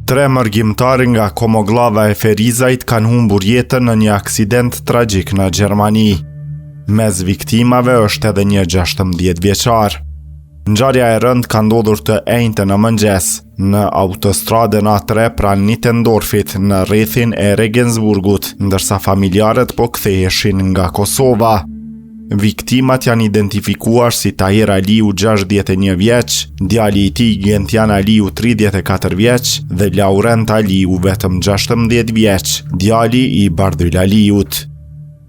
3 mërgjimtarë nga Komoglava e Ferizajt kanë humbur jetën në një aksident tragjik në Gjermani. Mes viktimave është edhe një 16 vjeçar. Ngjarja e rëndë ka ndodhur të njëjtën në mëngjes në autostradën A3 pranë Nittendorfit në rrethin e Regensburgut, ndërsa familjarët po ktheheshin nga Kosova. Viktimat janë identifikuar si Tahir Aliu 61 vjeç, djali i tij Gentian Aliu 34 vjeç dhe Laurent Aliu vetëm 16 vjeç, djali i Bardhyl Aliut.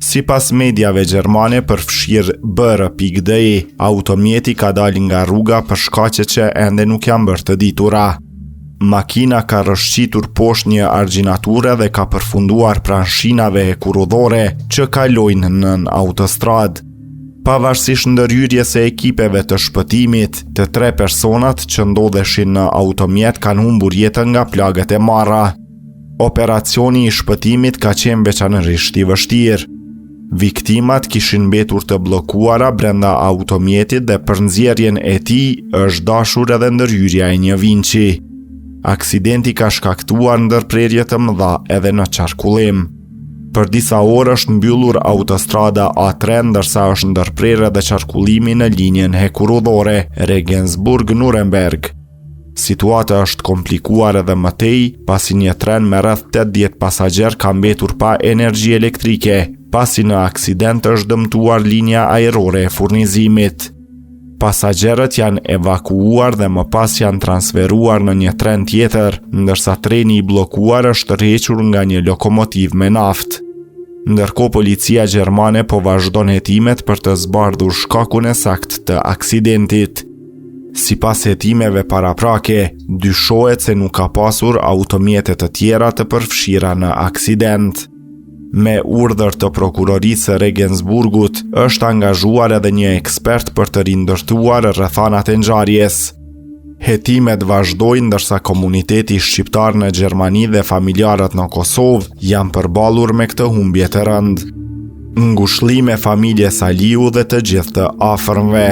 Sipas mediave gjermane përfshirë BR.de, automjeti ka dalë nga rruga për shkaqe që ende nuk janë bërë të ditura. Makina ka rrëshqitur poshtë një argjinature dhe ka përfunduar pranë shinave e kurudhore që kalojnë nën autostradë. Pavarësisht ndërhyrjes së ekipeve të shpëtimit, të 3 personat që ndodheshin në automjet kanë humbur jetën nga plagët e marra. Operacioni i shpëtimit ka qenë veçanërisht i vështirë. Viktimat kishin mbetur të bllokuara brenda automjetit dhe për nxjerrjen e tij është dashur edhe ndërhyrja e një vinçi. Aksidenti ka shkaktuar ndërprerje të mëdha edhe në qarkullim. Për disa orë është mbyllur autostrada A3 ndërsa është ndërprerë edhe qarkullimi në linjën hekurudhore Regensburg-Nuremberg. Situata është komplikuar edhe më tej pasi një tren me rreth 80 pasagjerë ka mbetur pa energji elektrike, pasi në aksident është dëmtuar linja ajrore e furnizimit. Pasagjerët janë evakuuar dhe më pas janë transferuar në një tren tjetër, ndërsa treni i bllokuar është tërhequr nga një lokomotiv me naftë. Ndërkohë policia gjermane po vazhdon hetimet për të zbardhur shkakun e saktë të aksidentit. Sipas hetimeve paraprake, dyshohet se nuk ka pasur automjete të tjera të përfshira në aksident. Me urdhër të prokurorisë së Regensburgut, është angazhuar edhe një ekspert për të rindërtuar rrethanat e ngjarjes. Hetimet vazhdojnë ndërsa komuniteti shqiptar në Gjermani dhe familjarët në Kosovë janë përballur me këtë humbje të rëndë. Ngushëllime familjes Aliu dhe të gjithë të afërmve.